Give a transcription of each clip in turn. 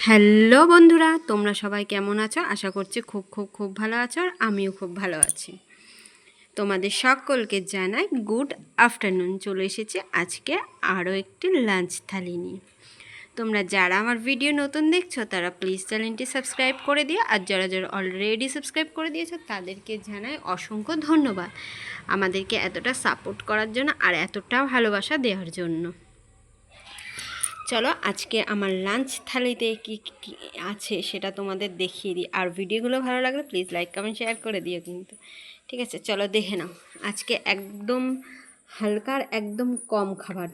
Hello বন্ধুরা, তোমরা সবাই কেমন আছো? আশা করছি খুব খুব খুব ভালো আছো, আর আমিও খুব ভালো আছি। তোমাদের সকলকে জানাই গুড আফটারনুন। চলে এসেছে আজকে আরও একটি লাঞ্চ থালি নিয়ে। তোমরা যারা আমার ভিডিও নতুন দেখছো তারা প্লিজ চ্যানেলটি সাবস্ক্রাইব করে দিও, আর যারা যারা অলরেডি সাবস্ক্রাইব করে দিয়েছো তাদেরকে জানাই অসংখ্য ধন্যবাদ আমাদেরকে এতটা সাপোর্ট করার জন্য আর এতটা ভালোবাসা দেওয়ার জন্য। চলো আজকে আমার লাঞ্চ থালিতে কি কি আছে সেটা তোমাদের দেখিয়ে দিই, আর ভিডিওগুলো ভালো লাগলে প্লিজ লাইক কমেন্ট শেয়ার করে দিও কিন্তু। ঠিক আছে, চলো দেখে নাও। আজকে একদম হালকার একদম কম খাবার।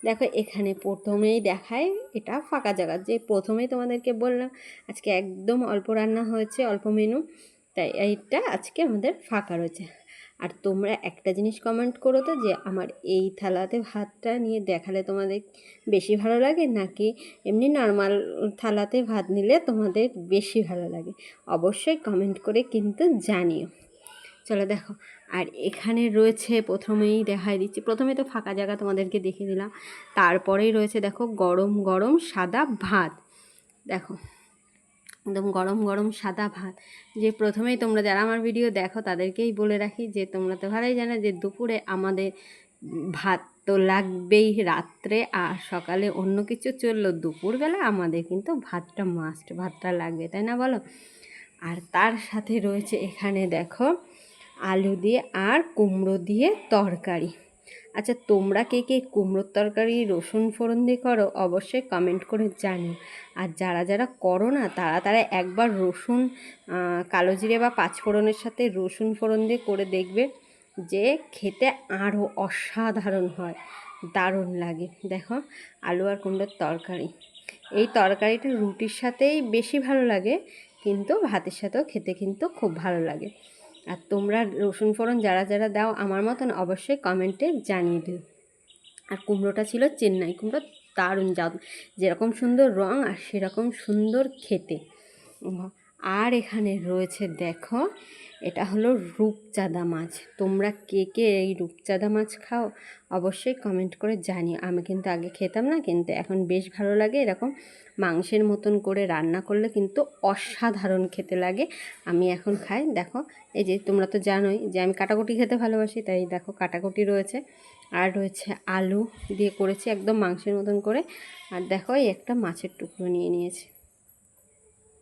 দেখো এখানে প্রথমেই দেখায়, এটা ফাঁকা জায়গা, যে প্রথমেই তোমাদেরকে বললাম আজকে একদম অল্প রান্না হয়েছে, অল্প মেনু, তাই এইটা আজকে আমাদের ফাঁকা রয়েছে। আর তোমরা একটা জিনিস কমেন্ট করো তো, যে আমার এই থালাতে ভাতটা নিয়ে দেখালে তোমাদের বেশি ভালো লাগে নাকি এমনি নর্মাল থালাতে ভাত নিলে তোমাদের বেশি ভালো লাগে, অবশ্যই কমেন্ট করে কিন্তু জানিও। চলো দেখো, আর এখানে রয়েছে, প্রথমেই দেখাই দিচ্ছি, প্রথমে তো ফাঁকা জায়গা তোমাদেরকে দেখিয়ে দিলাম, তারপরেই রয়েছে দেখো গরম গরম সাদা ভাত। দেখো একদম গরম গরম সাদা ভাত। যে প্রথমেই তোমরা যারা আমার ভিডিও দেখো তাদেরকেই বলে রাখি যে তোমরা তো ভালোই জানো যে দুপুরে আমাদের ভাত তো লাগবেই, রাত্রে আর সকালে অন্য কিছু চললো, দুপুরবেলা আমাদের কিন্তু ভাতটা মাস্ট, ভাতটা লাগবে, তাই না বলো? আর তার সাথে রয়েছে এখানে দেখো আলু দিয়ে আর কুমড়ো দিয়ে তরকারি। আচ্ছা, তোমরা কে কে কুমড়োর তরকারি রসুন ফোড়ন দিয়ে করো অবশ্যই কমেন্ট করে জানিও। আর যারা যারা করো না তারা একবার রসুন, কালো জিরে বা পাঁচফোড়নের সাথে রসুন ফোড়ন দিয়ে করে দেখবে, যে খেতে আরও অসাধারণ হয়, দারুণ লাগে। দেখো আলু আর কুমড়োর তরকারি, এই তরকারিটা রুটির সাথেই বেশি ভালো লাগে, কিন্তু ভাতের সাথেও খেতে কিন্তু খুব ভালো লাগে। আর তোমরা রসুন ফোড়ন যারা যারা দাও আমার মতন অবশ্যই কমেন্টে জানিয়ে দিও। আর কুমড়োটা ছিল চেন্নাই কুমড়ো, দারুণ, যেরকম সুন্দর রং আর সেরকম সুন্দর খেতে। আর এখানে রয়েছে দেখো, এটা হলো রূপচাঁদা মাছ। তোমরা কে কে এই রূপচাঁদা মাছ খাও অবশ্যই কমেন্ট করে জানিও। আমি কিন্তু আগে খেতাম না, কিন্তু এখন বেশ ভালো লাগে, এরকম মাংসের মতন করে রান্না করলে কিন্তু অসাধারণ খেতে লাগে, আমি এখন খাই। দেখো এই যে তোমরা তো জানোই যে আমি কাটাকুটি খেতে ভালোবাসি, তাই দেখো কাটাকুটি রয়েছে, আর রয়েছে আলু দিয়ে করেছি একদম মাংসের মতন করে। আর দেখো এই একটা মাছের টুকরো নিয়ে নিয়েছি,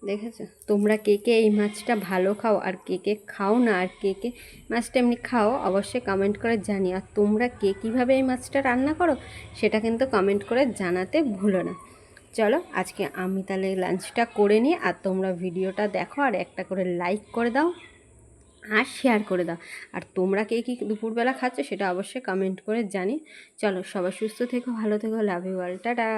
দেখেছো? তোমরা কে কে এই মাছটা ভালো খাও আর কে কে খাও না, আর কে কে মাছটা এমনি খাও অবশ্যই কমেন্ট করে জানি। আর তোমরা কে কীভাবে এই মাছটা রান্না করো সেটা কিন্তু কমেন্ট করে জানাতে ভুলো না। চলো আজকে আমি তাহলে লাঞ্চটা করে নিই, আর তোমরা ভিডিওটা দেখো আর একটা করে লাইক করে দাও আর শেয়ার করে দাও। আর তোমরা কে কী দুপুরবেলা খাচ্ছ সেটা অবশ্যই কমেন্ট করে জানি। চলো সবাই সুস্থ থেকো, ভালো থেকো, লাভ ইউ অল, টাটা।